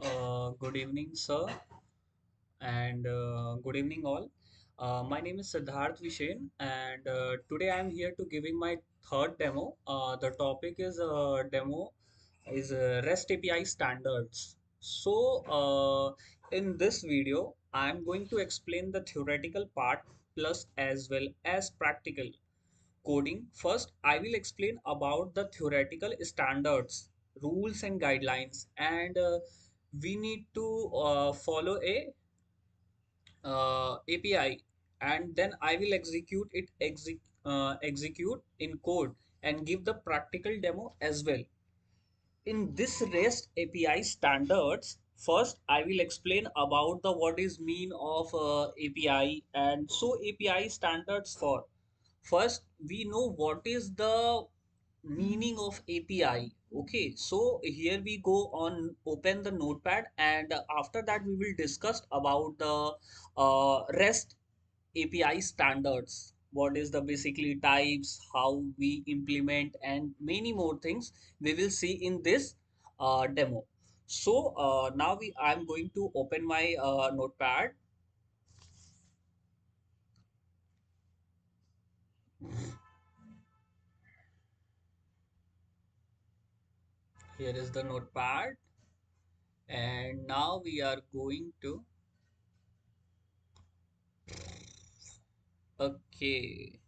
Good evening, sir, and good evening, all. My name is Siddharth Vishen, and today I am here to giving my third demo. The topic is demo is REST API standards. In this video, I am going to explain the theoretical part plus as well as practical coding. First, I will explain about the theoretical standards, rules, and guidelines, and we need to follow a API, and then I will execute in code and give the practical demo as well. In this REST API standards, first I will explain about the what is mean of API and so API standards for. First, we know what is the meaning of API. Okay, so here we go on open the notepad, and after that we will discuss about the REST API standards. What is the basically types, how we implement, and many more things we will see in this demo. Now I'm going to open my notepad. Here is the notepad, and now we are going to. Okay.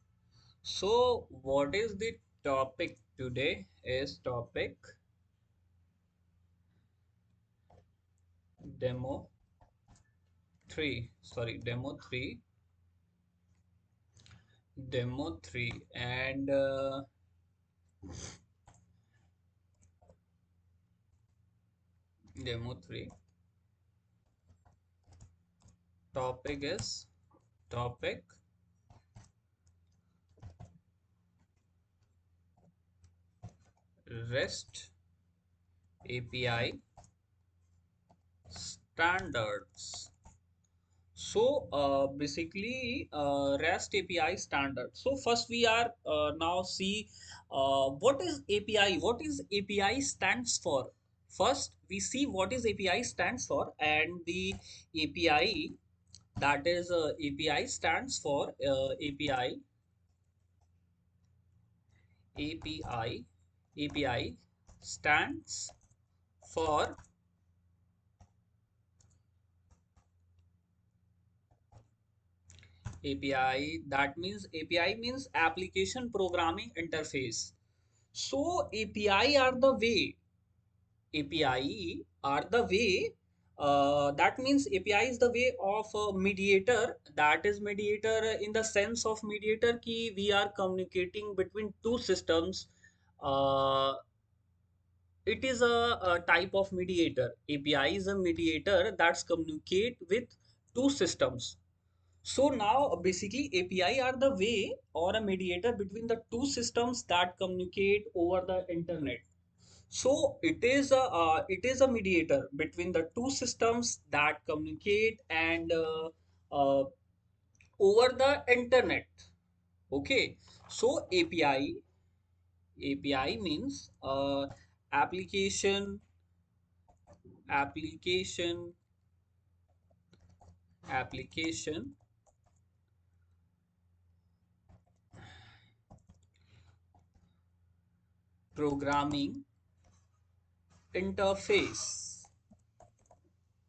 So, what is the topic today? Is topic demo 3. Sorry, demo 3, and demo 3 topic is topic REST API standards. REST API standard. So first we are now see what is API. What is API stands for. First we see what is API stands for, and the API, that is API stands for API API stands for API. That means API means application programming interface. So API are the way. API are the way. That means API is the way of a mediator. That is mediator in the sense of mediator key. We are communicating between two systems. Uh, it is a type of mediator. API is a mediator that's communicate with two systems. So now basically API are the way or a mediator between the two systems that communicate over the internet. So it is a mediator between the two systems that communicate and over the internet. Okay, so API means application application application programming interface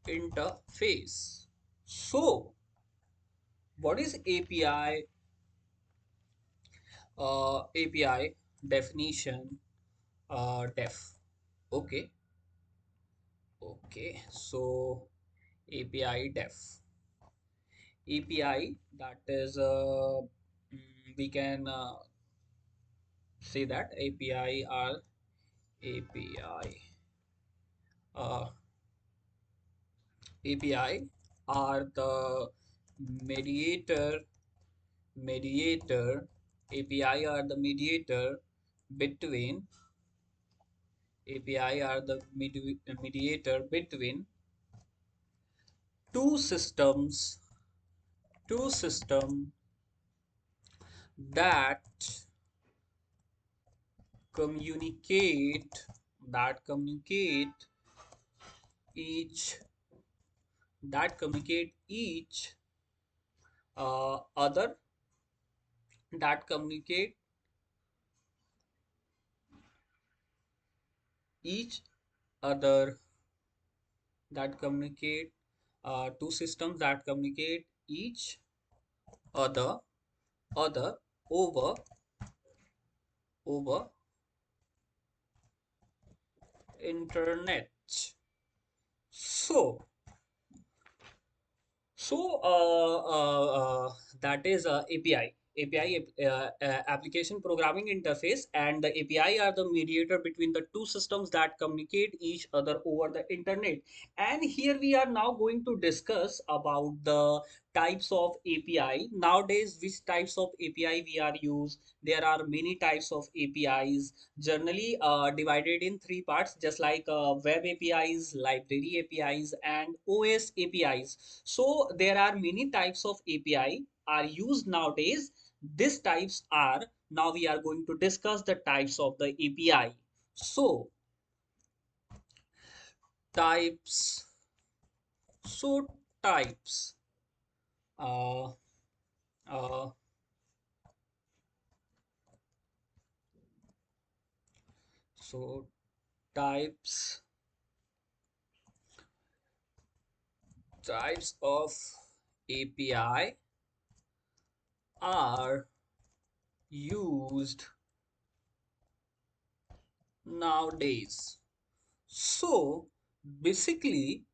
interface. So what is API? API definition, def. Okay, okay. So API def. API, that is we can say that API are API uh, API are the mediator mediator API are the mediator between API are the mediator between two systems two system that communicate that communicate each that communicate each other that communicate each other that communicate two systems that communicate each other other over over internet. So that is API, application programming interface, and the API are the mediator between the two systems that communicate each other over the internet. And here we are now going to discuss about the types of API. Nowadays, which types of API we are use? There are many types of APIs, generally divided in three parts, just like web APIs, library APIs, and OS APIs. So there are many types of API are used nowadays. These types are, now we are going to discuss the types of the API. So types, so types, uh, uh, so types, types of API are used nowadays. So basically,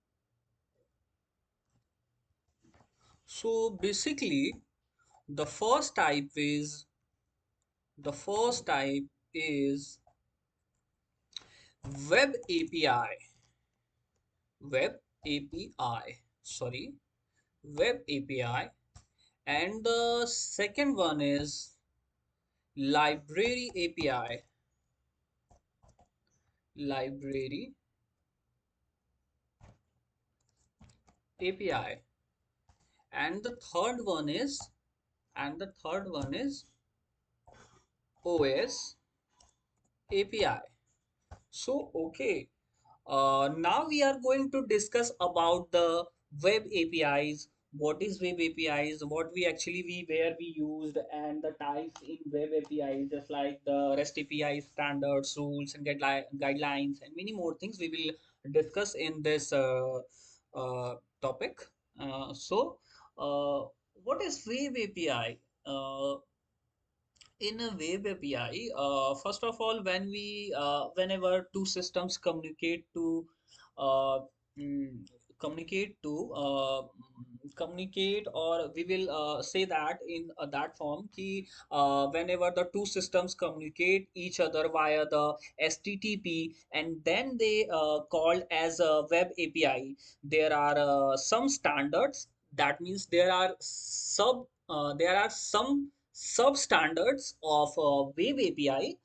so basically, the first type is the first type is web API. Web API. Sorry, web API. And the second one is library API. Library API. And the third one is OS API. So okay, now we are going to discuss about the web APIs. What is web APIs? What we actually we where we used, and the types in web APIs, just like the REST API standards, rules, and guidelines, and many more things we will discuss in this topic. What is web API? Uh, in a web API, first of all, whenever two systems uh, mm, communicate to communicate, or we will say that in that form, ki, whenever the two systems communicate each other via the HTTP, and then they called as a web API, there are some standards. That means there are some substandards of web API,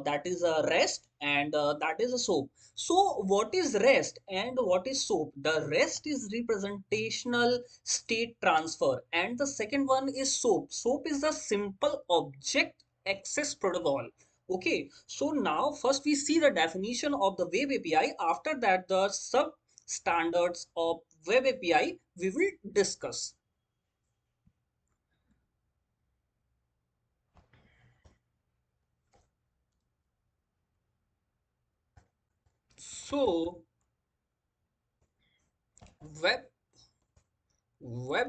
that is a REST, and that is a SOAP. So what is REST and what is SOAP? The REST is representational state transfer, and the second one is SOAP. SOAP is the simple object access protocol. Okay, so now first we see the definition of the web API. After that, the sub standards of web API we will discuss. So web web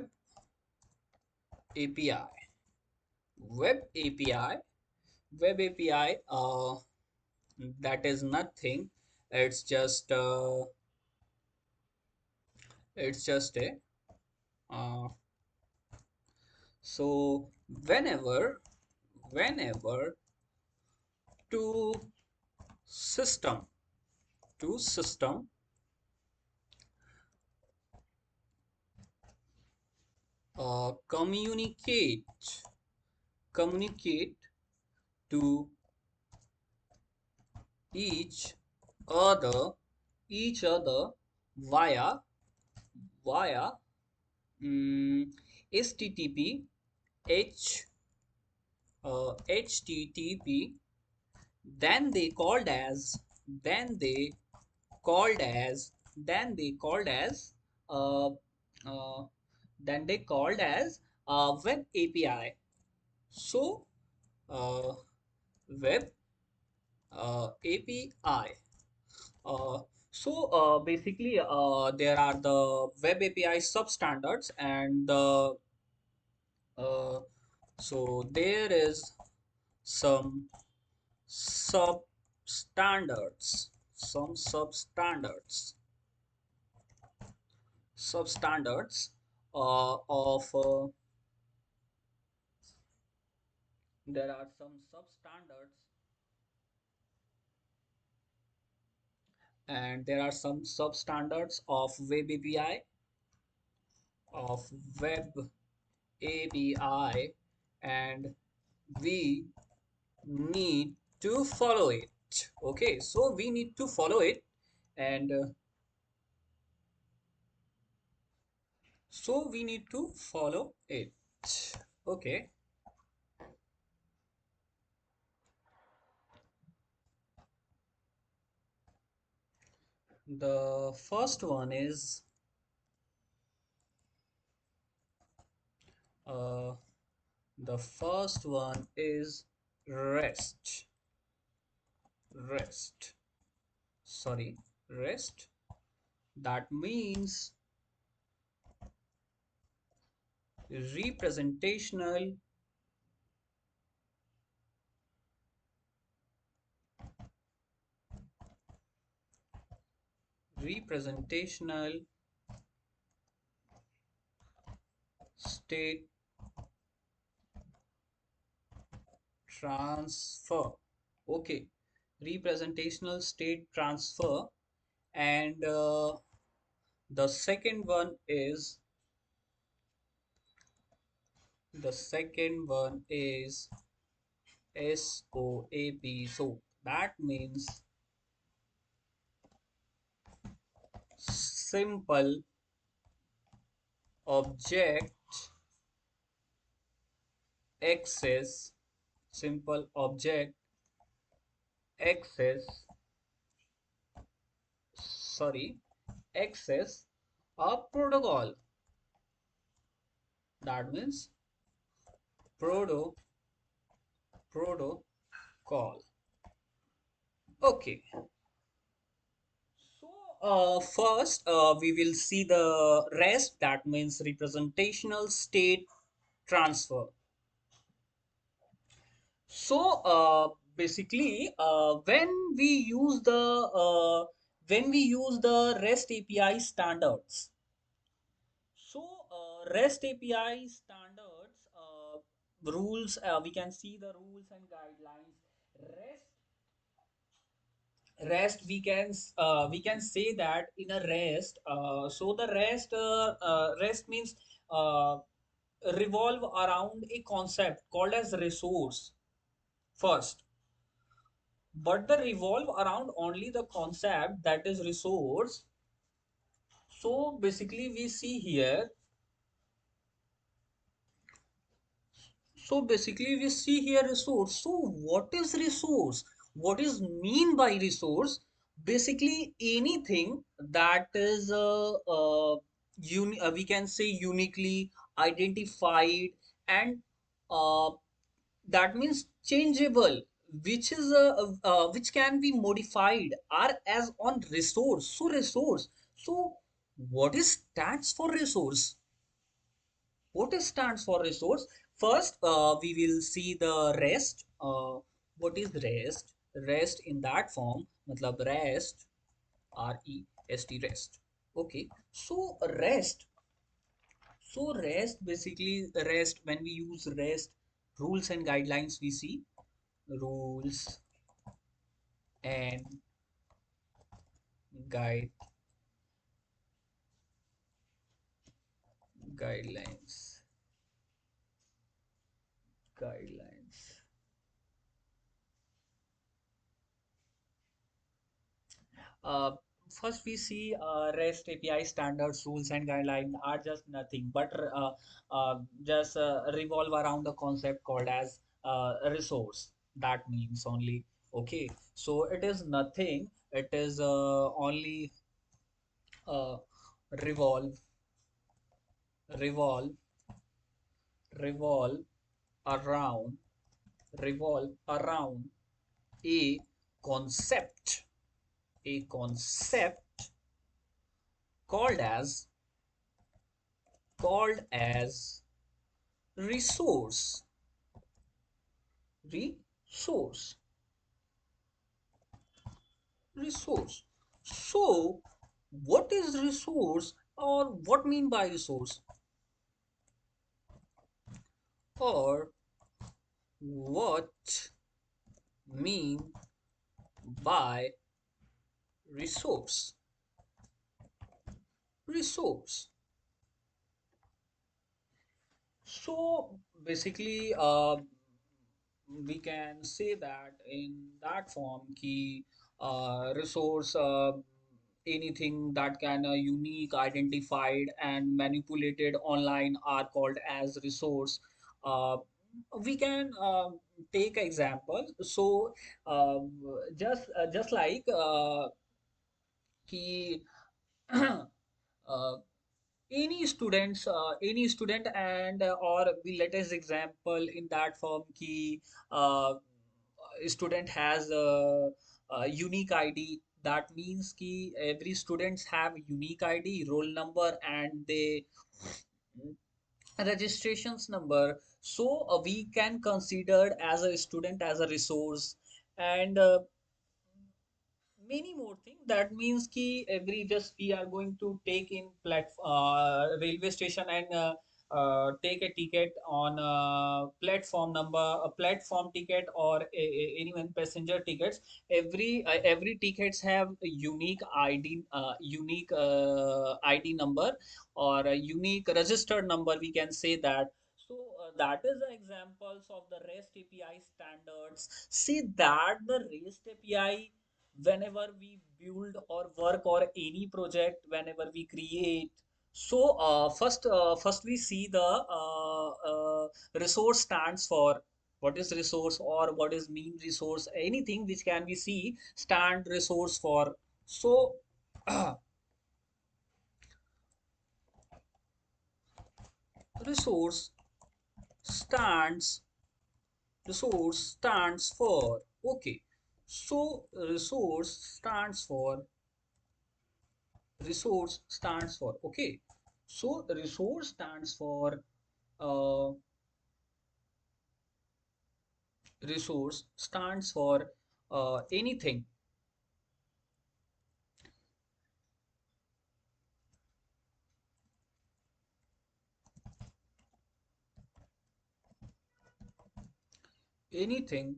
API, web API, web API. That is nothing. It's just it's just a uh, so whenever two system two system communicate to each other via via HTTP H HTTP, then they called as then they called as then they called as uh, uh, then they called as web API. So uh, web API. Basically, there are the web API substandards, and uh, there is some substandards, substandards of there are some substandards, and there are some substandards of web API, and we need to follow it. Okay, so we need to follow it, and so we need to follow it. Okay, the first one is uh, the first one is rest. Rest. Sorry, rest. That means representational representational state transfer. Okay, representational state transfer, and the second one is the second one is SOAP. So that means simple object access, simple object access, sorry, access a protocol. That means protocol. Okay. So first we will see the rest. That means representational state transfer. So basically, when we use the REST API standards, REST API standards rules, we can see the rules and guidelines. REST we can say that in a REST. So the REST means uh, revolve around a concept called as resource first, but the revolve around only the concept that is resource. So basically we see here, resource. So what is resource? What is mean by resource? Basically anything that is we can say uniquely identified, and uh, that means changeable, which can be modified or as on resource. So resource. So what is stands for resource? What is stands for resource? First we will see the rest. What is rest? Rest in that form, matlab rest, rest, rest. Okay, so rest. So rest, basically rest, when we use rest, rules and guidelines, we see rules and guide guidelines guidelines. uh, First we see REST API standards, rules and guidelines are just nothing but just revolve around the concept called as resource. That means only. Okay, so it is nothing, it is only uh, revolve, revolve, revolve around, revolve around a concept, a concept called as, called as resource, resource, resource. So, what is resource, or what mean by resource, or what mean by resource? Resource. So basically, we can say that in that form, key resource, anything that can unique, identified, and manipulated online are called as resource. Uh, we can take example. So just like key. uh, any student, and or we let us example in that form ki uh, student has a unique id. That means ki every students have unique id, roll number, and they registrations number. So we can consider as a student as a resource, and many more things. That means ki every just we are going to take in railway station, and take a ticket on platform number, a platform ticket, or anyone passenger tickets. Every tickets have a unique id, unique id number, or a unique registered number, we can say that. So that is the examples of the REST API standards. See that the REST API, whenever we build or work or any project, whenever we create, so first we see the resource stands for. What is resource, or what is mean resource, anything which can we see stand resource for. So resource stands, resource stands for, okay. So resource stands for, resource stands for, okay. So the resource stands for, uh, resource stands for anything, anything,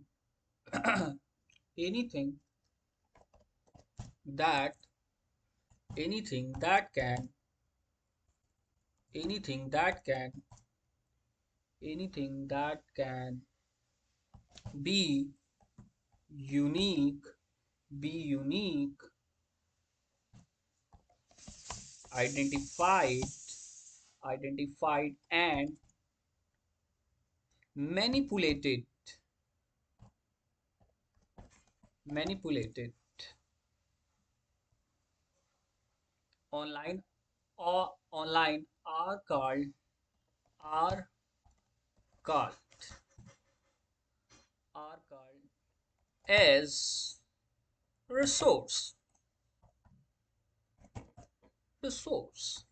anything that, anything that can, anything that can, anything that can be unique, be unique, identified, identified, and manipulated, manipulated online, or online are called, are called as resource, resource.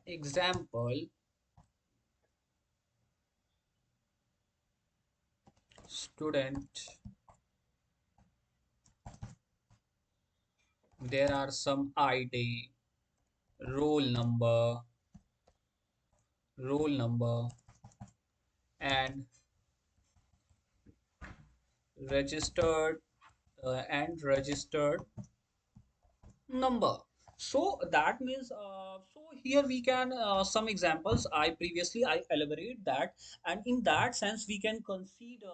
Example, student there are some ID, roll number, roll number, and registered and registered number. So that means so here we can some examples I elaborate that, and in that sense we can consider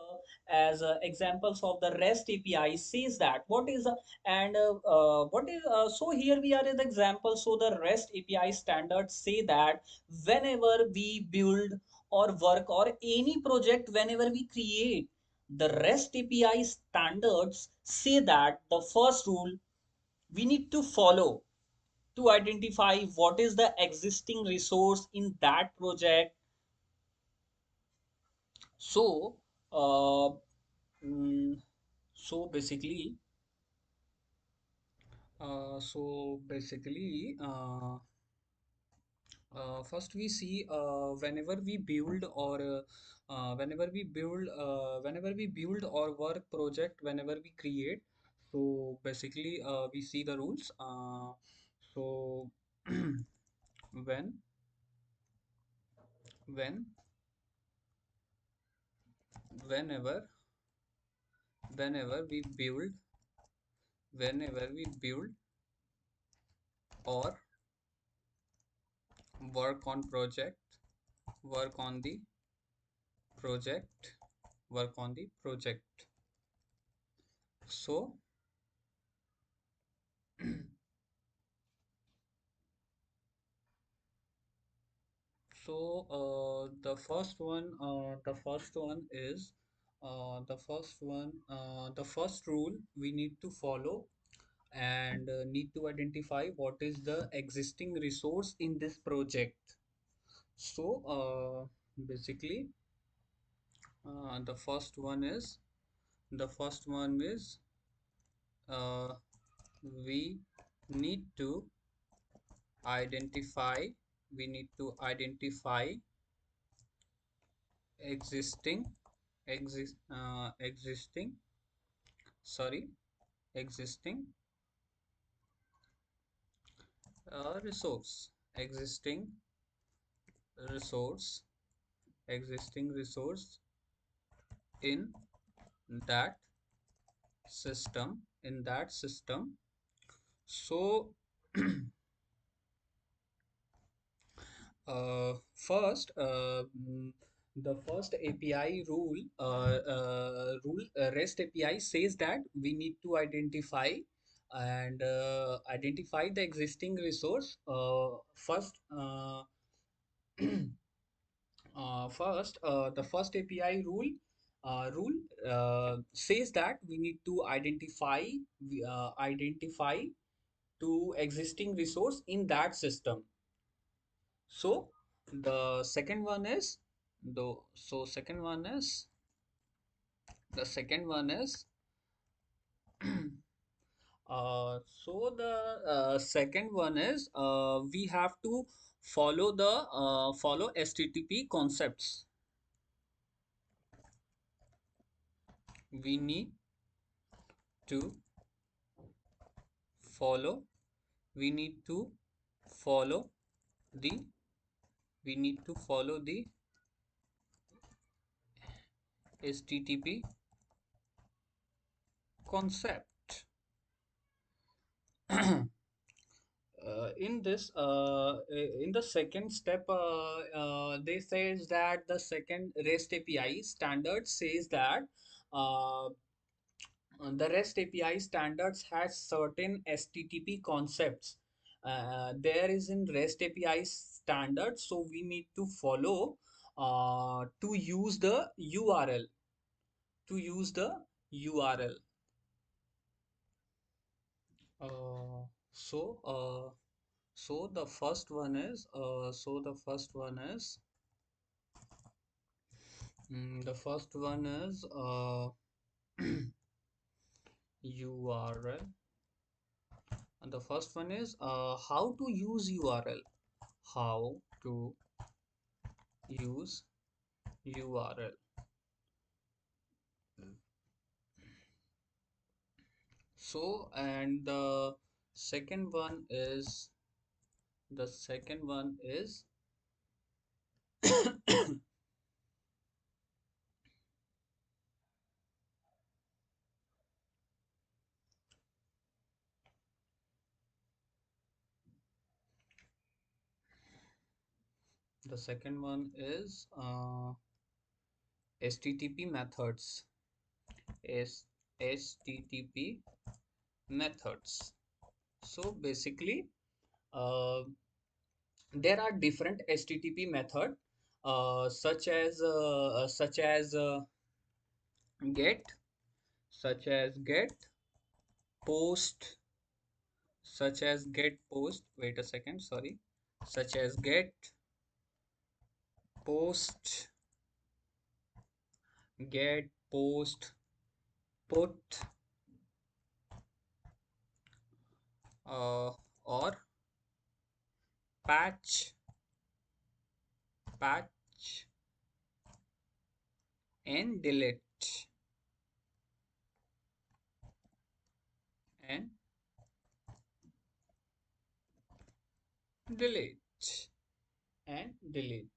as examples of the REST API says that what is what is so here we are in the example. So the REST API standards say that whenever we build or work or any project, whenever we create, the REST API standards say that the first rule we need to follow to identify what is the existing resource in that project. So uh, mm, so basically so basically first we see whenever we build or work project, whenever we create, so basically we see the rules. So when when whenever whenever we build whenever we build or work on project work on the project work on the project. So the first rule we need to follow and need to identify what is the existing resource in this project. So basically the first one is uh, we need to identify we need to identify existing existing sorry existing resource resource existing resource in that system. So first the first API rule REST API says that we need to identify and identify the existing resource first. The first API rule says that we need to identify to existing resource in that system. So the second one is the second one is so the second one is we have to follow HTTP concepts. We need to follow we need to follow the we need to follow the HTTP concept. In this in the second step they says that the second REST API standard says that uh, the REST API standards has certain HTTP concepts. There is in REST API standard, so we need to follow to use the URL. To use the URL. Uh, so so the first one is the first one is URL. And the first one is how to use URL. How to use URL. So and the Second one is the second one is the second one is HTTP methods. S HTTP methods. So basically, uh, there are different HTTP method, such as get, get, post, post. Wait a second, sorry. Such as get, post, post, put, or patch, patch, and delete, and delete, and delete.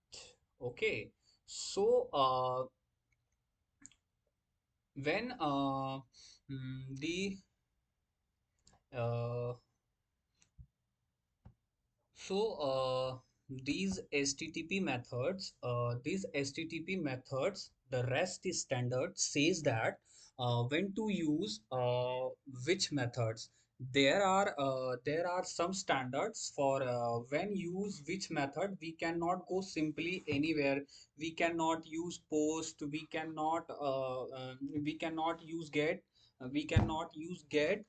Okay. So when the uh, so these HTTP methods, the REST standard says that when to use which methods. There are some standards for when use which method. We cannot go simply anywhere. We cannot use post. We cannot use get. We cannot use get.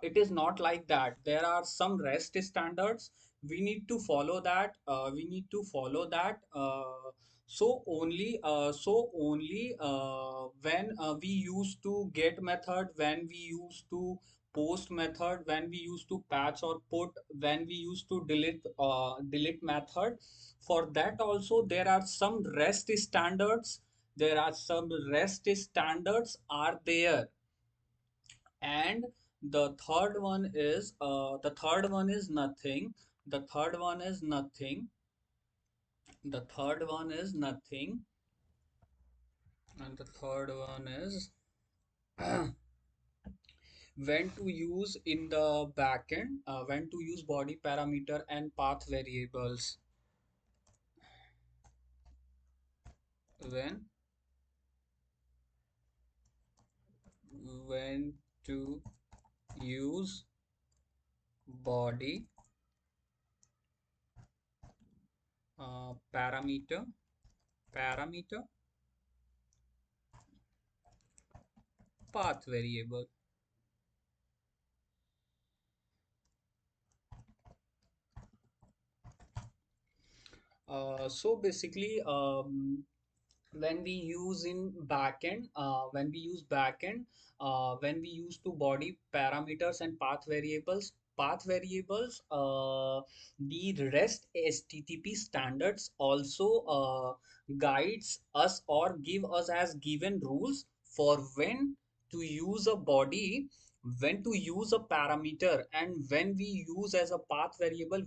It is not like that. There are some REST standards. We need to follow that. So only when we used to get method, when we used to post method, when we used to patch or put, when we used to delete method. For that also there are some REST standards. There are some REST standards are there. And the third one is nothing. The third one is nothing. The third one is nothing. And the third one is when to use in the backend, when to use body parameter and path variables. When when to use body parameter, parameter, path variable. So basically, when we use in backend, when we use to body parameters and path variables, the REST HTTP standards also guides us or give us as given rules for when to use a body, when to use a parameter, and when we use as a path variable.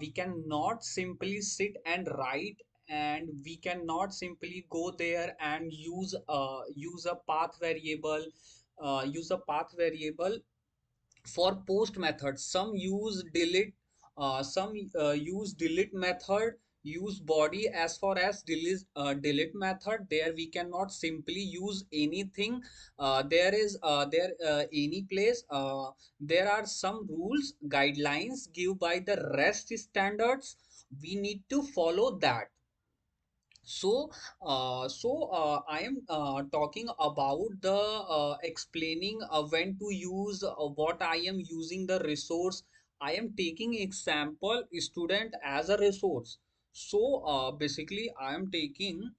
We cannot simply sit and write, and we cannot simply go there and use a path variable, for post methods. Some use delete, use delete method, use body. As far as delete method, there we cannot simply use anything. There any place. There are some rules, guidelines give by the REST standards. We need to follow that. I am talking about the explaining when to use what I am using the resource. I am taking example student as a resource. So basically, I am taking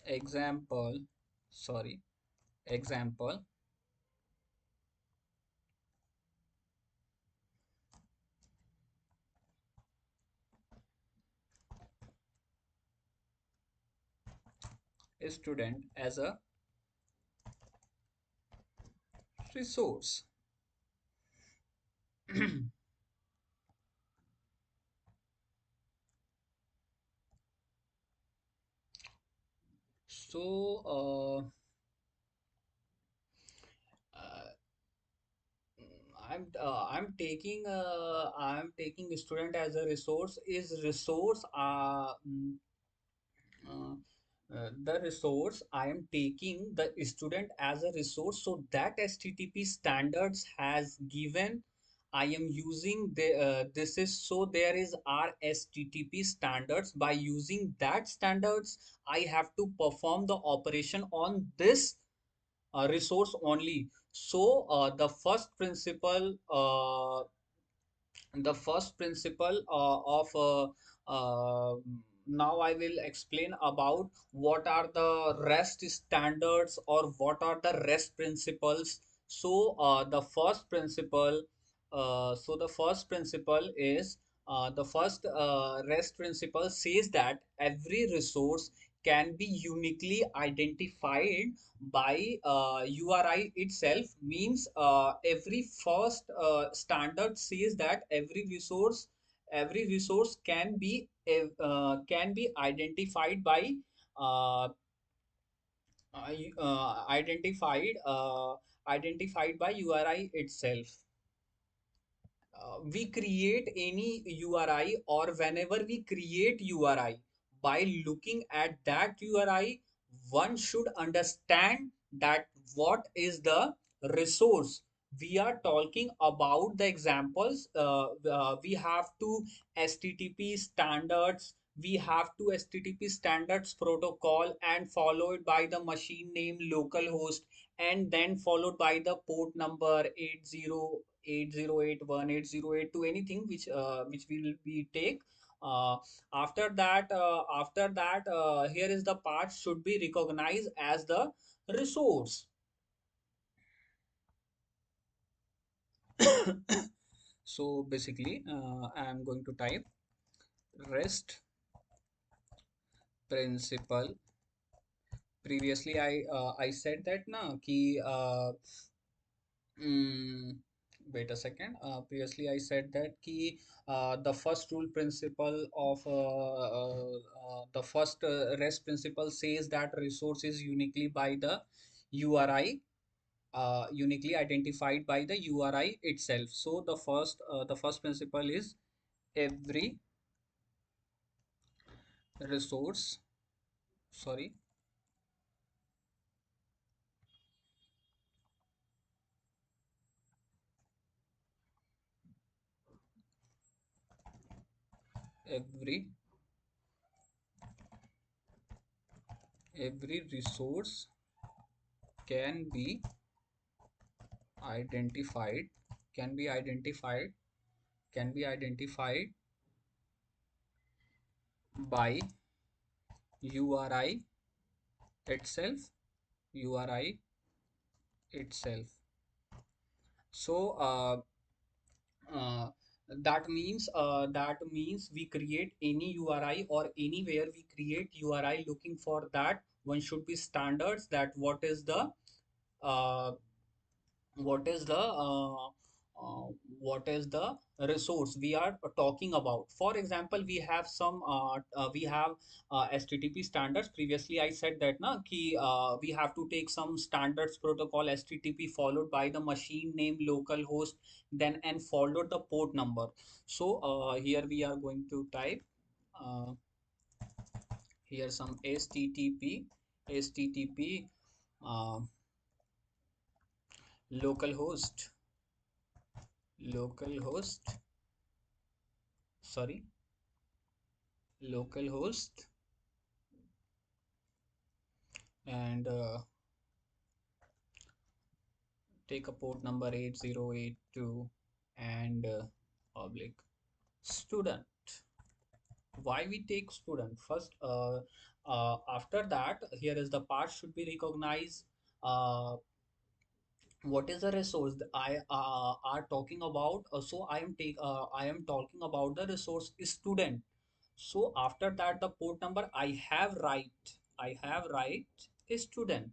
example. Sorry, example. student as a resource. So uh, I'm taking student as a resource. Is resource uh, the resource I am taking the student as a resource, so that HTTP standards has given I am using this is so there is our HTTP standards. By using that standards, I have to perform the operation on this resource only. So the first principle of now I will explain about what are the REST standards or what are the REST principles. So the first principle is the first REST principle says that every resource can be uniquely identified by URI itself. Means every first standard says that every resource can be identified by uh, identified by URI itself. We create any URI, or whenever we create URI, by looking at that URI, one should understand that what is the resource. We are talking about the examples. We have to HTTP standards. We have to HTTP standards protocol and followed by the machine name localhost, and then followed by the port number 8080818082, anything which will we take. uh, After that, here is the part should be recognized as the resource. So basically I am going to type REST principle. Previously I said that na ki Mm, wait a second. Previously, I said that the first rule principle of the first REST principle says that resource is uniquely by the URI, uniquely identified by the URI itself. So the first principle is every resource, sorry, every every resource can be identified, can be identified, can be identified by URI itself, URI itself. So uh, that means we create any URI or anywhere we create URI, looking for that one should be standards that uh, what is the what is the resource we are talking about. For example, we have HTTP standards. Previously I said that na ki we have to take some standards protocol HTTP followed by the machine name localhost, then and followed the port number. So here we are going to type uh, here some http uh, localhost localhost sorry localhost and take a port number 8082 and public student. Why we take student first? After that, here is the part should be recognized. What is the resource I are talking about? So I am talking about the resource student. So after that, the port number I have right. I have write a student.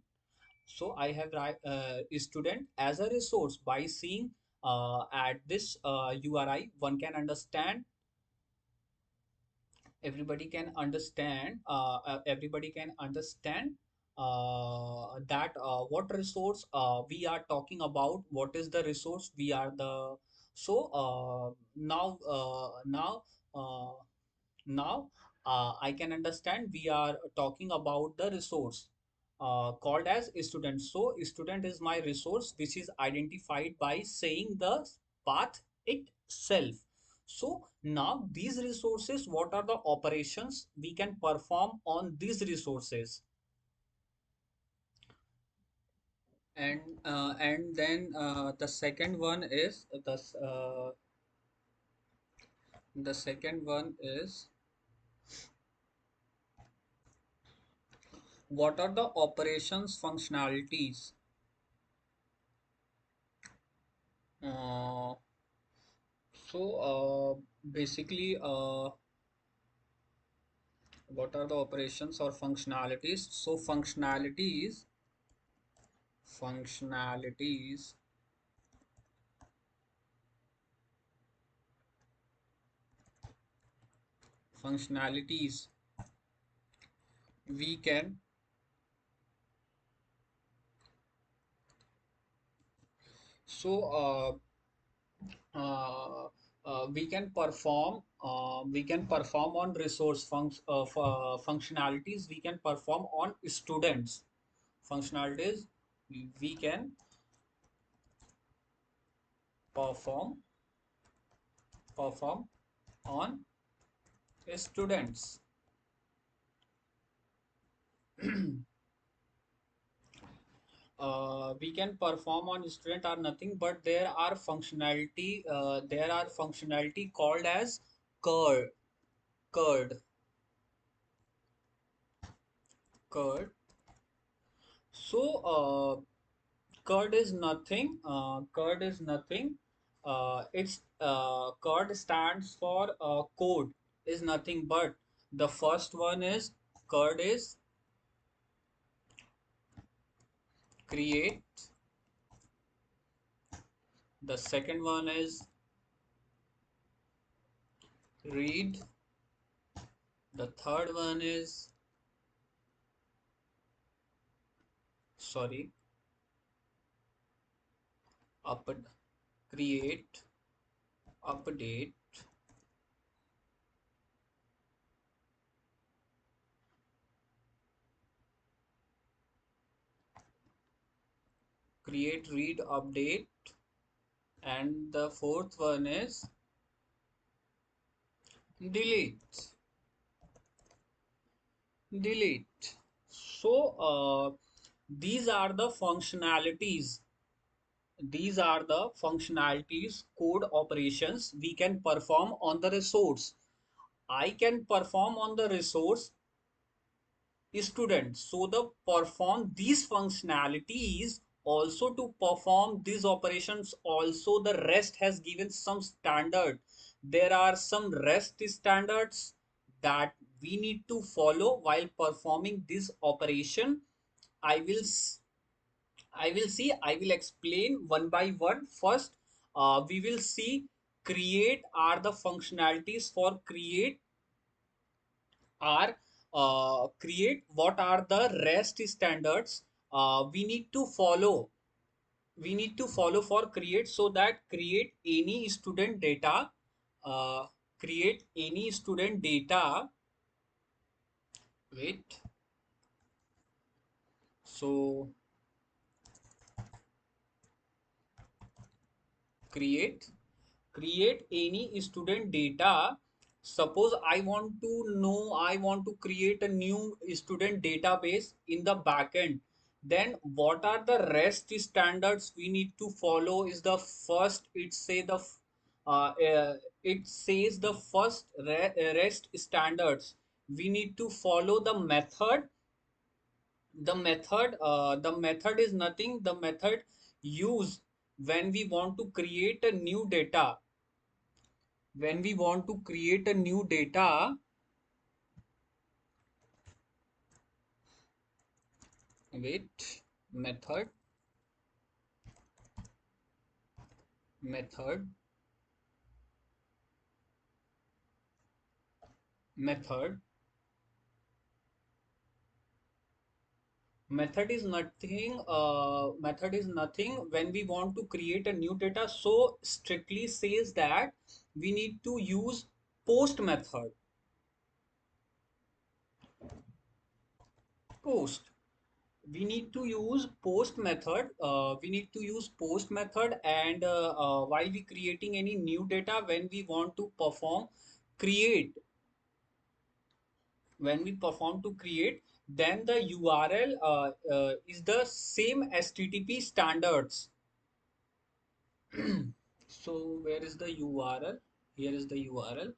So I have write a student as a resource. By seeing at this URI, one can understand, everybody can understand that what resource we are talking about, what is the resource we are the. So uh, now I can understand we are talking about the resource called as student. So student is my resource which is identified by saying the path itself. So now these resources, what are the operations we can perform on these resources? And then the second one is what are the operations functionalities. uh, Basically, what are the operations or functionalities? So functionalities functionalities we can, so we can perform on functionalities we can perform on students. Functionalities we can perform perform on students. We can perform on student are nothing but there are functionality called as curd curd curd. So curd is nothing. It's curd stands for code is nothing but the first one is curd is create, the second one is read, the third one is, sorry, up create, update, create, read, update, and the fourth one is delete. Delete. So these are the functionalities. These are the functionalities, code operations we can perform on the resource. I can perform on the resource student. So the perform these functionalities, also to perform these operations, also the REST has given some standard. There are some REST standards that we need to follow while performing this operation. I will I will explain one by one. First, we will see create are the functionalities for create are create, what are the REST standards we need to follow. We need to follow for create, so that create any student data, uh, create any student data. Wait. So create create any student data. Suppose I want to create a new student database in the backend. Then what are the REST standards we need to follow is the first, uh, uh, it says the first REST standards. We need to follow the method. The method is nothing, the method used when we want to create a new data. When we want to create a new data, wait, method, method, method. Method is nothing when we want to create a new data. So strictly says that we need to use post method. Post. We need to use post method. We need to use post method, and while we creating any new data, when we want to perform create, when we perform to create, then the URL is the same HTTP standards. So where is the URL? Here is the URL.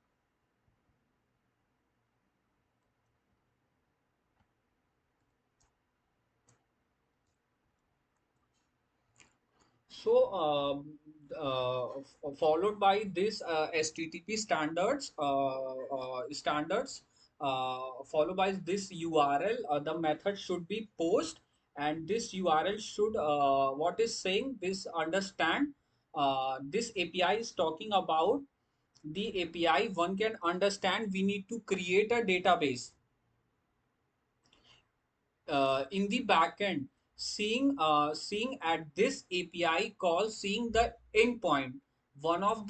So followed by this HTTP standards, followed by this URL, the method should be post, and this URL should what is saying this understand. This API is talking about the API one can understand. We need to create a database in the backend, seeing at this API call, seeing the endpoint. One of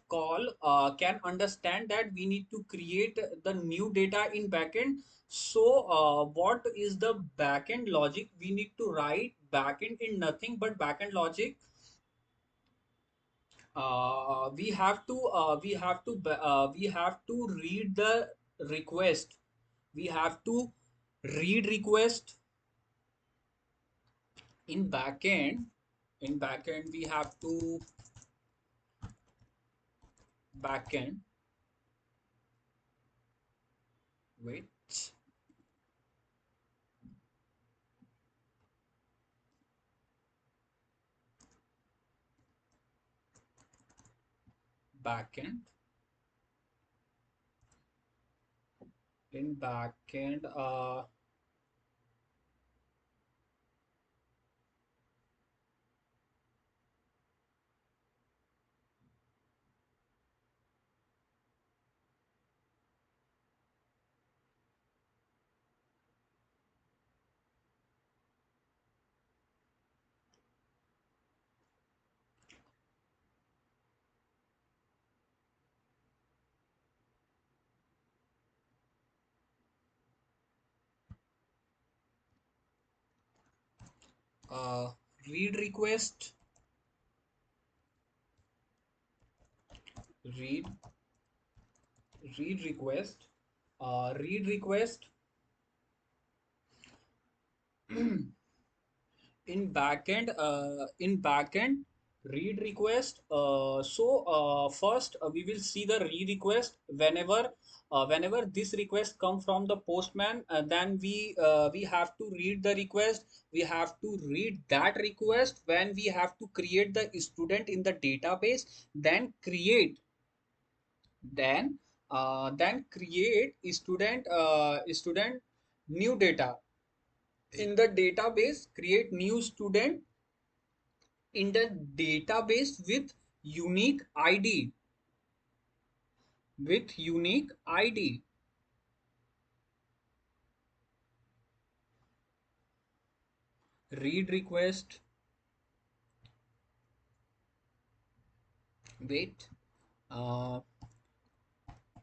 call can understand that we need to create the new data in backend. So what is the backend logic? We need to write backend in nothing but backend logic. We have to read the request. We have to read request in backend. In backend we have to backend, wait, backend, in backend uh, read request, read read request, read request in backend read request. First we will see the read request. Whenever this request come from the postman, then we have to read the request. We have to read that request. When we have to create the student in the database, then create, then create student new data in the database, create new student in the database unique id with unique id. Read request, wait, uh,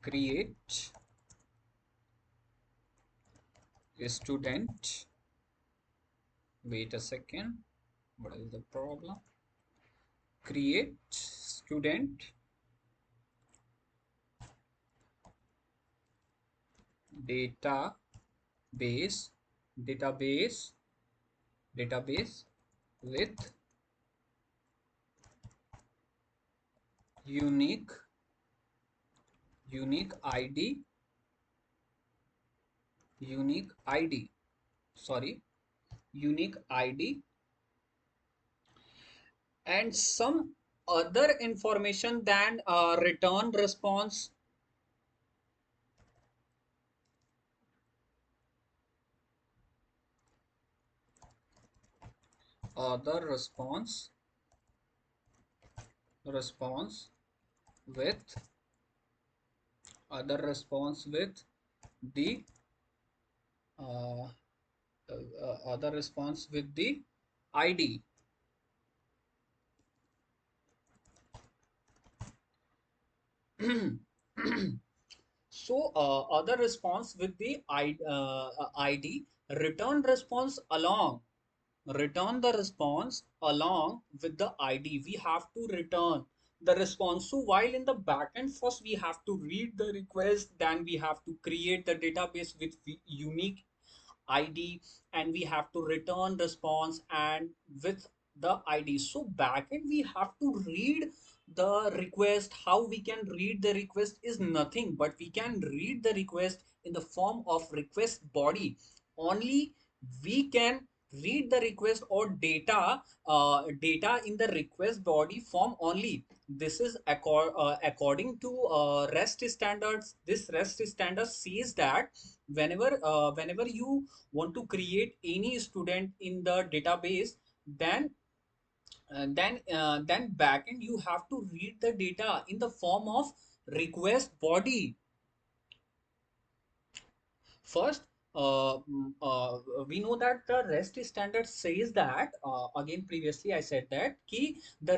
create a student, wait a second, what is the problem? Create student database, database database with unique unique id, unique id, sorry, unique id, and some other information than return response. other response with the uh, other response with the ID. So other response with the ID, return the response along with the ID. We have to return the response. So while in the backend, first we have to read the request, then we have to create the database with unique ID, and we have to return response and with the ID. So backend we have to read the request. How we can read the request is nothing, but we can read the request in the form of request body. Only we can read the request or data in the request body form only. This is according to REST standards. This REST standard says that whenever you want to create any student in the database, then then backend you have to read the data in the form of request body. First, we know that the REST standard says that, again previously I said that key the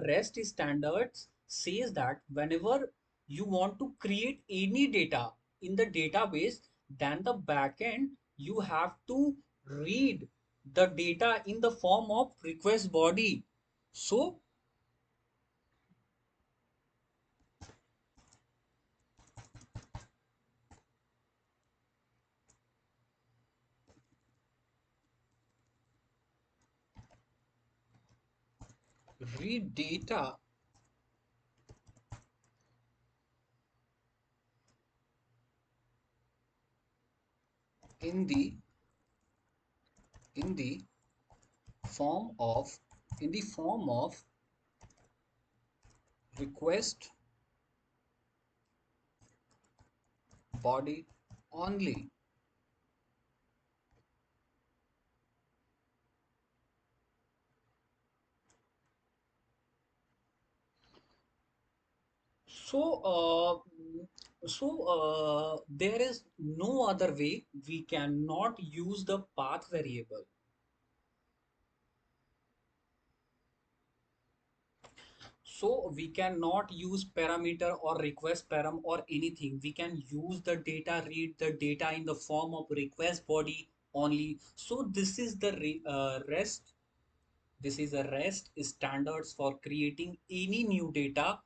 REST standards says that whenever you want to create any data in the database, then the backend you have to read the data in the form of request body. So read data in the form of request body only. So, there is no other way. We cannot use the path variable. So we cannot use parameter or request param or anything. We can use the data, read the data in the form of request body only. So this is the REST. This is a REST standards for creating any new data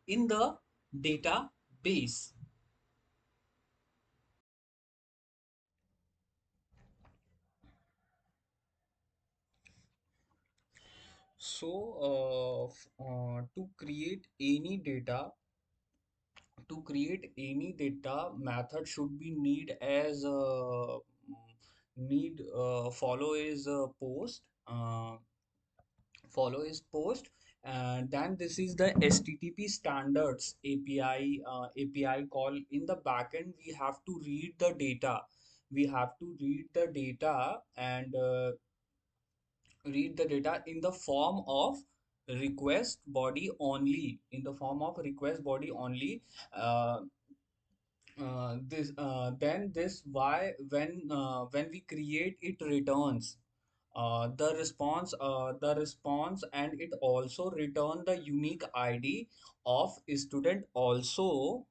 in the database. So, to create any data, method should be need as need follow is post. Follow is post, and then this is the HTTP standards API call. In the backend we have to read the data. We have to read the data and read the data in the form of request body only. In the form of request body only. uh, this Then this why when we create it returns the response, and it also return the unique ID of student also.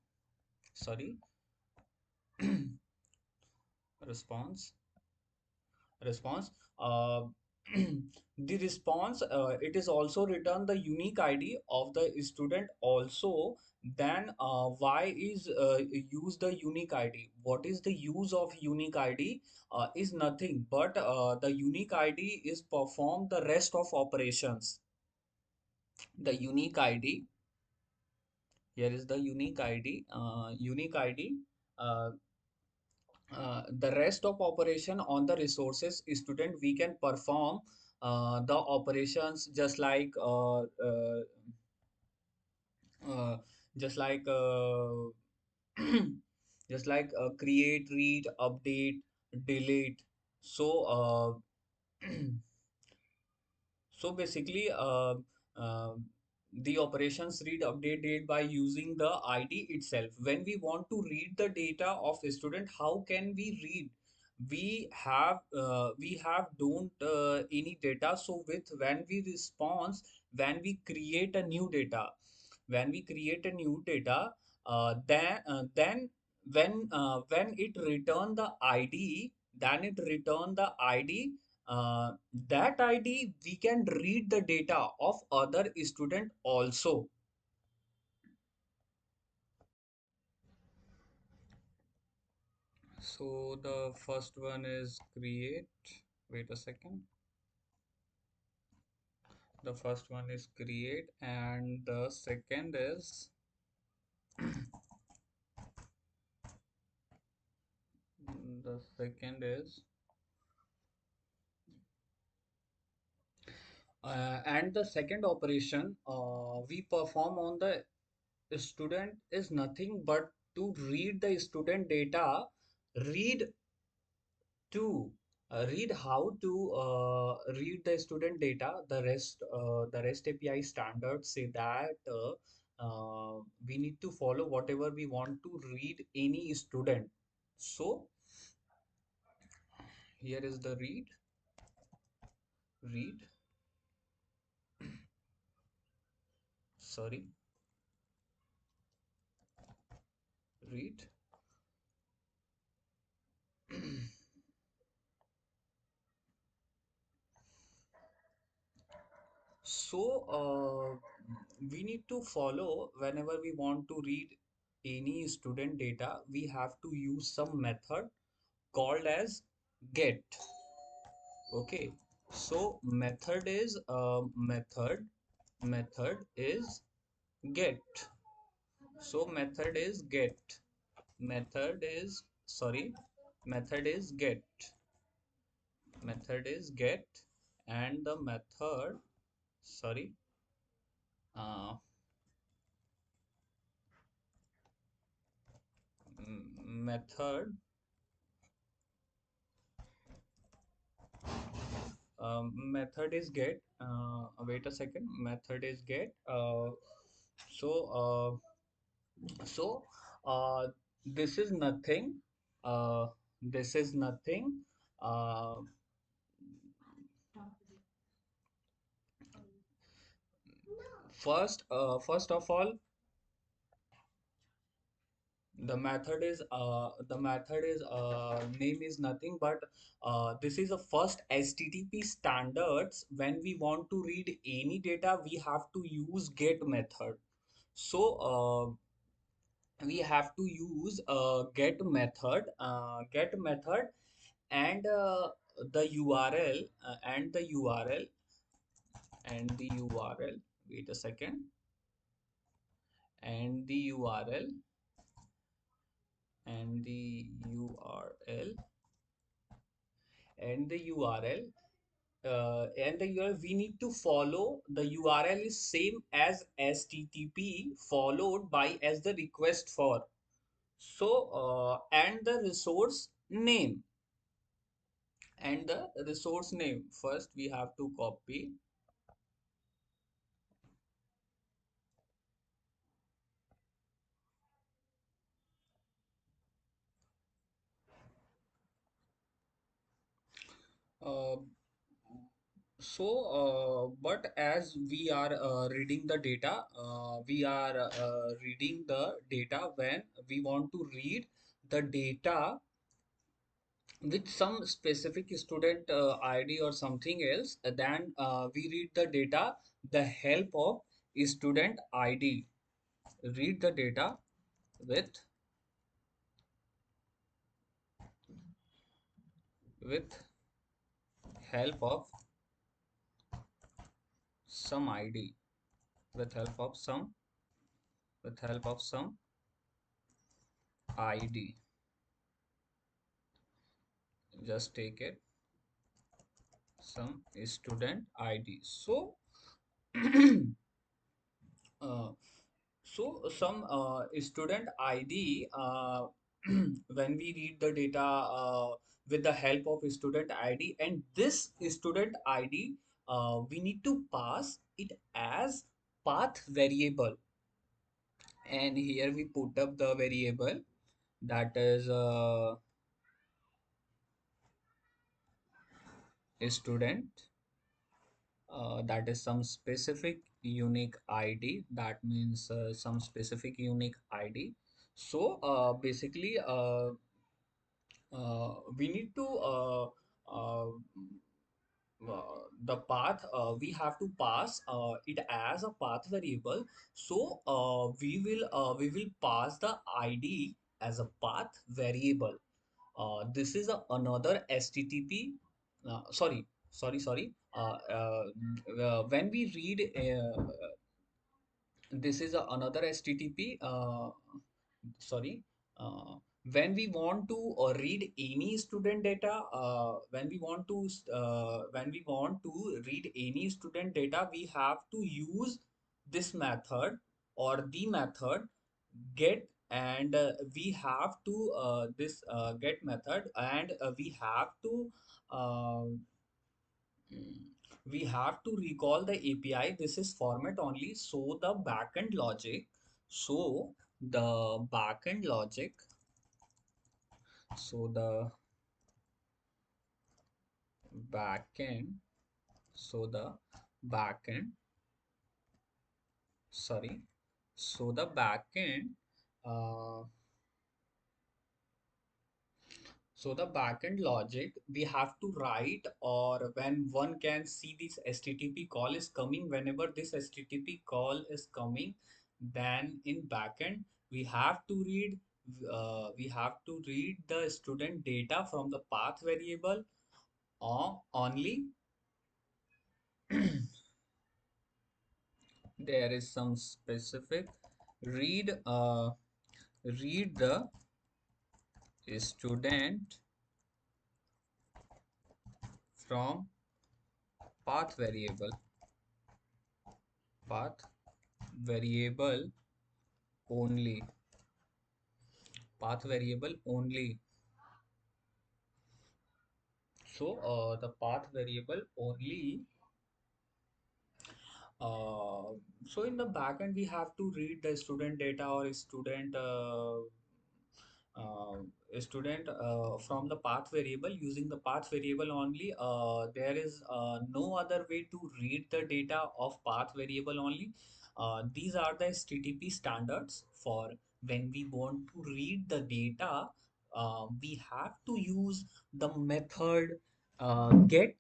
Sorry. response response uh, the response, it is also return the unique ID of the student also. Then why is use the unique ID? What is the use of unique ID? Is nothing but the unique ID is perform the rest of operations. The unique ID, here is the unique ID. uh, the rest of operation on the resources student, we can perform the operations just like uh, just like just like create, read, update, delete. So So basically, uh, the operations read update date by using the ID itself. When we want to read the data of a student, how can we read? We have don't any data. So with when we response, when we create a new data, when we create a new data, then when it return the ID, then it return the ID. That ID we can read the data of other student also. So the first one is create. Wait a second. The first one is create, and the second operation we perform on the student is nothing but to read the student data, read to read how to read the student data. The REST API standards say that we need to follow whatever we want to read any student. So here is the read, sorry, read. So we need to follow whenever we want to read any student data, we have to use some method called as get. Okay, so method is get. So method is sorry method is get method is get. And the method, sorry, uh, method method is get. Wait a second, method is get. So so uh, this is nothing. Uh, this is nothing. Uh, first of all, the method is name is nothing but this is a first HTTP standards. When we want to read any data, we have to use get method. So we have to use get method, and the URL and the URL and the URL. Wait a second, and the URL and the URL and the URL and the URL we need to follow. The URL is same as HTTP followed by as the request for. So and the resource name, first we have to copy. uh, but as we are reading the data, when we want to read the data with some specific student ID or something else, then we read the data the help of student ID. Read the data with with help of some ID, with help of some ID. Just take it, some student ID. So uh, some student ID, when we read the data with the help of student ID, and this student ID we need to pass it as path variable. And here we put up the variable that is a student, that is some specific unique ID. That means some specific unique ID. So basically we need to uh, the path, we have to pass it as a path variable. So we will pass the ID as a path variable. This is another HTTP. Sorry. When we read, this is another HTTP. Sorry. Uh, when we want to read any student data, when we want to read any student data, we have to use this method or the method get, and we have to this get method, and uh, we have to recall the API. This is format only. So the backend logic. So the backend logic. So the backend. So the backend. Sorry. So the backend. Uh, So the backend logic we have to write, or when one can see this HTTP call is coming, whenever this HTTP call is coming, then in backend we have to read, the student data from the path variable, or only. There is some specific read the student from path variable, path variable only, path variable only. So the path variable only. uh, so in the backend we have to read the student data or uh, student from the path variable. Using the path variable only, there is no other way to read the data of path variable only. These are the HTTP standards for when we want to read the data. We have to use the method get,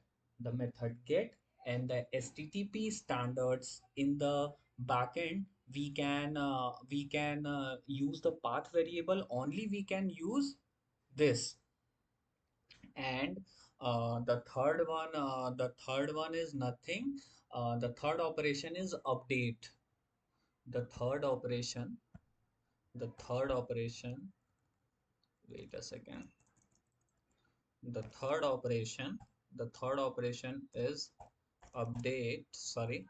and the HTTP standards in the backend. We can use the path variable only. We can use this. And the third one is nothing. The third operation is update. The third operation, the third operation, wait a second. The third operation is update. Sorry,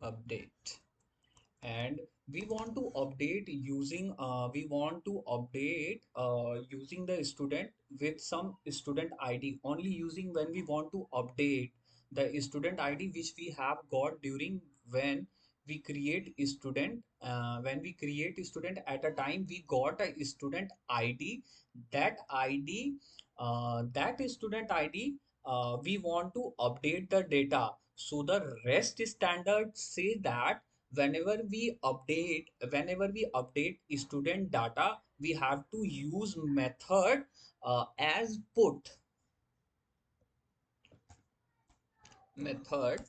update. And we want to update using the student with some student ID, only using when we want to update the student ID which we have got during when we create a student. When we create a student, at a time we got a student ID. That student ID, we want to update the data. So the REST standard say that whenever we update student data, we have to use method as put. Method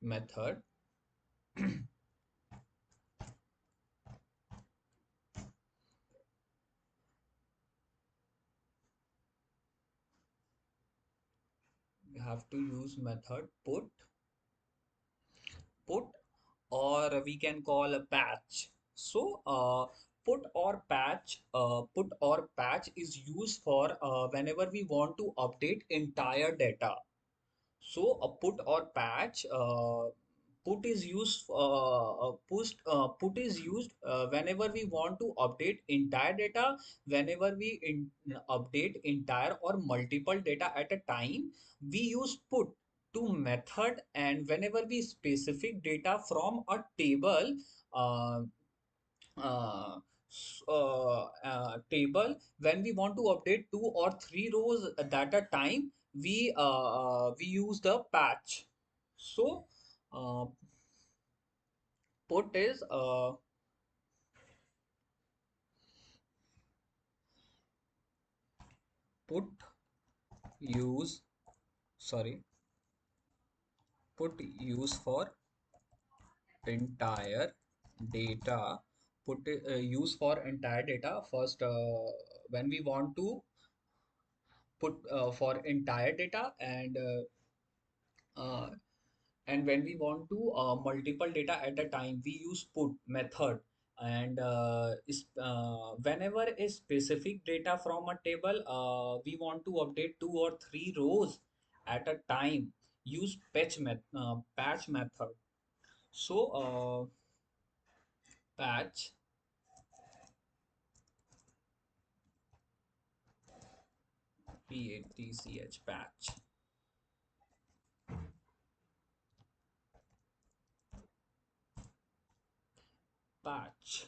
method we have to use method put, or we can call a patch. So put or patch is used for whenever we want to update entire data. So a put is used whenever we want to update entire data, whenever update entire or multiple data at a time, we use put to method. And whenever we specific data from a table, uh, uh, table, when we want to update two or three rows at a time, we use the patch. So uh, put is put use sorry put use for entire data. Use for entire data first, when we want to put for entire data, uh, and when we want to multiple data at a time, we use put method. And whenever a specific data from a table, we want to update two or three rows at a time, use patch method. So patch, patch, patch.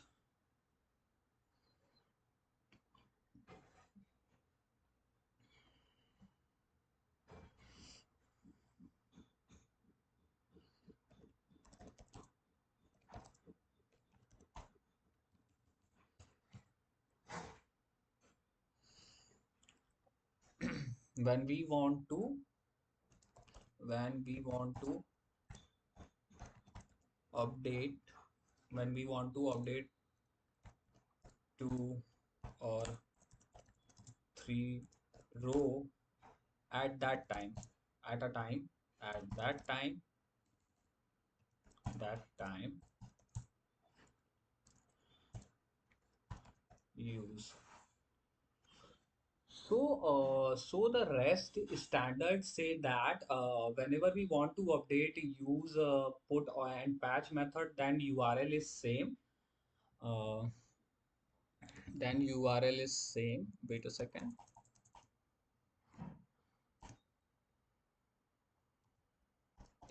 when we want to when we want to update when we want to update two or three row at that time, at a time at that time use. So the REST standards say that whenever we want to update, use put and patch method, then URL is same. uh, then URL is same. Wait a second.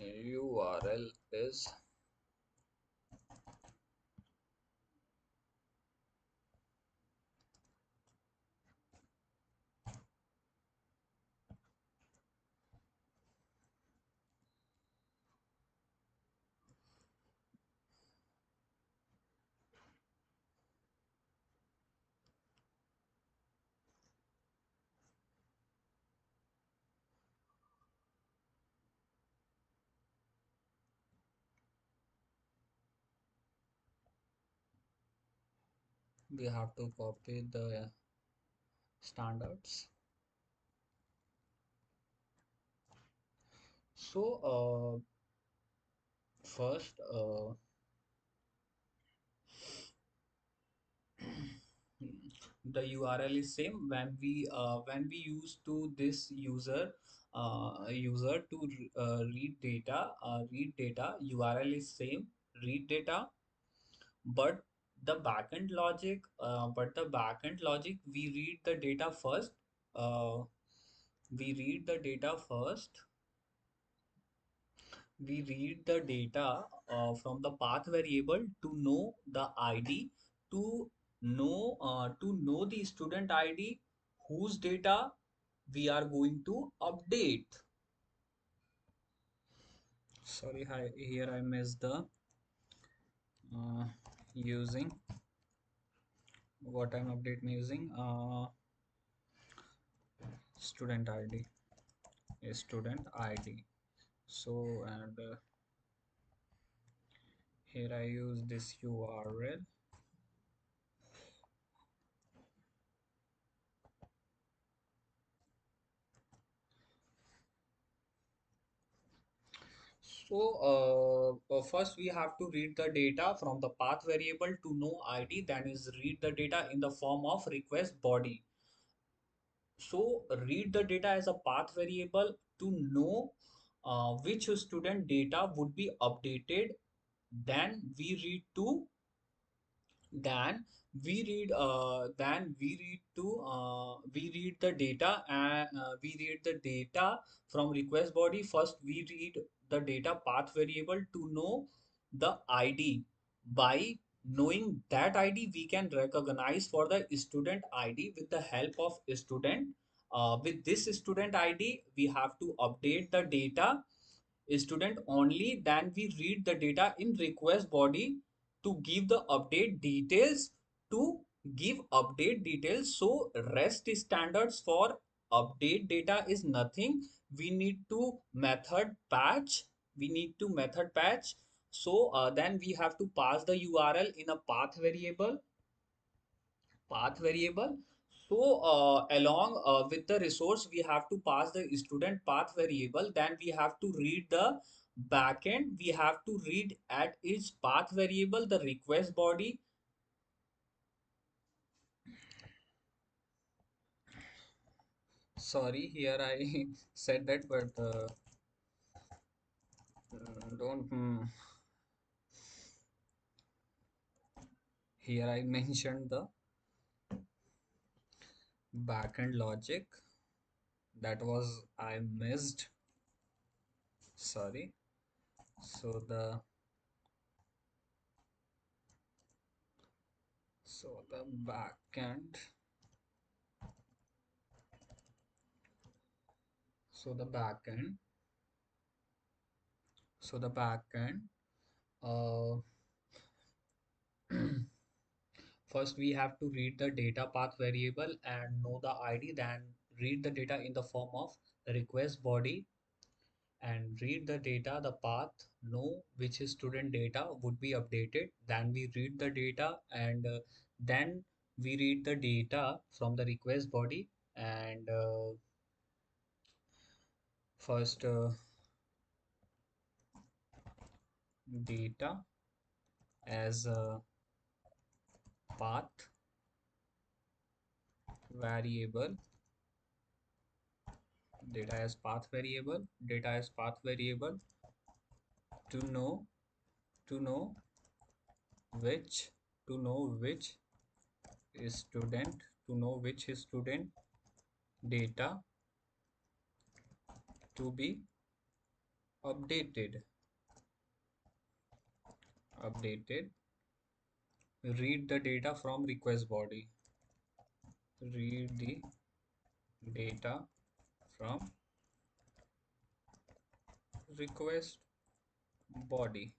URL is we have to copy the standards. So first, the URL is same. When we use to this user to read data, URL is same, read data. But the backend logic, uh, we read the data first we read the data from the path variable to know the ID, to know the student ID whose data we are going to update. Sorry, here I missed the uh, using what I'm updating using student ID, a student ID. So and here I use this URL. So first we have to read the data from the path variable to know ID, then is read the data in the form of request body. So read the data as a path variable to know which student data would be updated, then we read to then we read the data, and we read the data from request body. First we read the data path variable to know the id. By knowing that id, we can recognize for the student id with the help of student. With this student id, we have to update the data student only. Then we read the data in request body to give the update details, to give update details. So rest standards for update data is nothing. We need to method patch. We need to method patch. So then we have to pass the url in a path variable. So along with the resource, we have to pass the student path variable. Then we have to read the backend. We have to read at its path variable the request body. Sorry, here I said that, but don't. Here I mentioned the backend logic. That was I missed. Sorry. So the backend. So the backend. So the backend. Uh, First, we have to read the data path variable and know the ID, then read the data in the form of request body and read the data, the path, know which student data would be updated. Then we read the data, and then we read the data from the request body. And first, data as a path variable, data as path variable to know to know which which student data to be updated. updated Read the data from request body. Read the data from request body.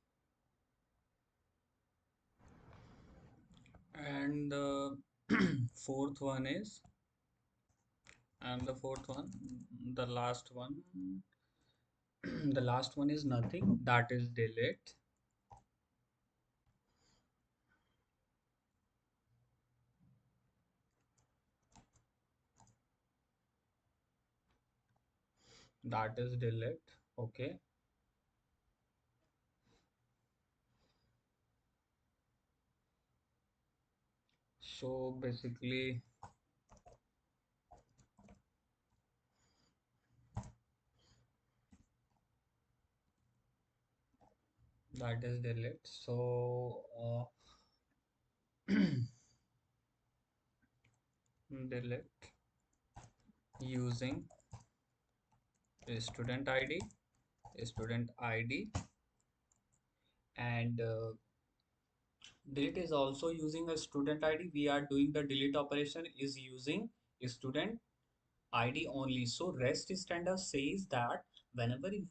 And the fourth one is and the fourth one the last one the last one is nothing, that is delete. That is delete. Okay. So basically, that is delete. So delete using student id and delete is also using a student id. We are doing the delete operation is using student id only. So rest standard says that whenever you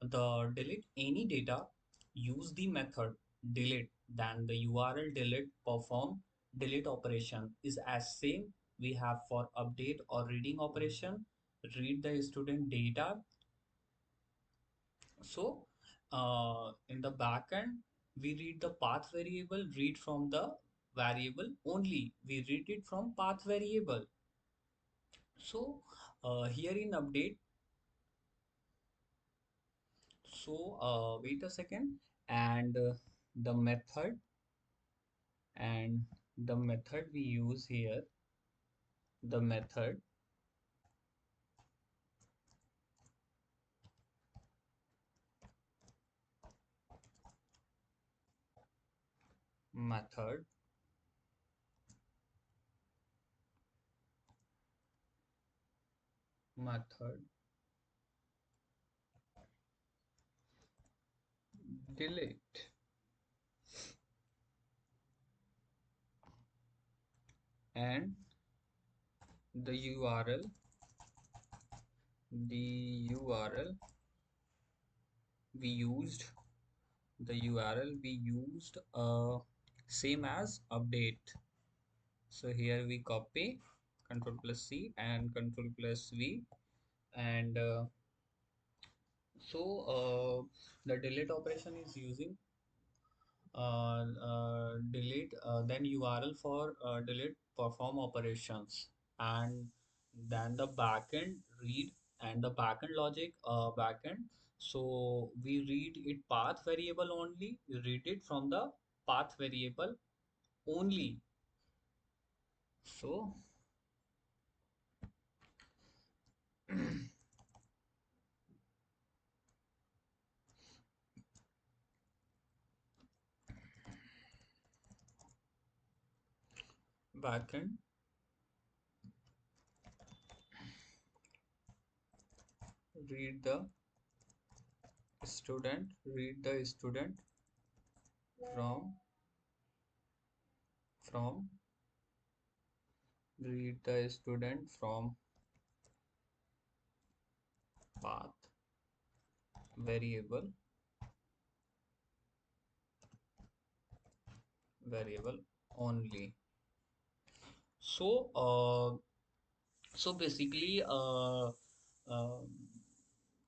the delete any data, use the method delete, then the url delete perform delete operation is as same we have for update or reading operation. Read the student data. So in the backend, we read the path variable, read from the variable only. We read it from path variable. So here in update, so wait a second, and the method and the method we use here, the method method method delete and the URL we used same as update. So here we copy control plus C and control plus V, and the delete operation is using delete then URL for delete perform operations, and then the backend read and the backend logic backend. So we read it path variable only. We read it from the path variable only. So backend read the read the student from from read the student from path variable variable only. So basically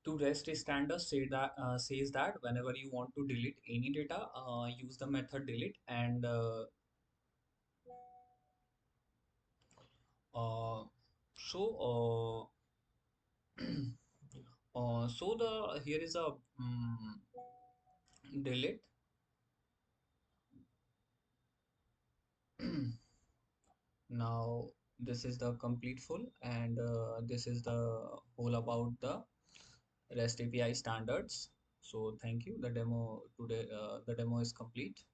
to REST standards says that whenever you want to delete any data, use the method delete, and uh, so so the here is a delete. Now this is the complete full, and this is the whole about the REST API standards. So thank you. The demo today, the demo is complete.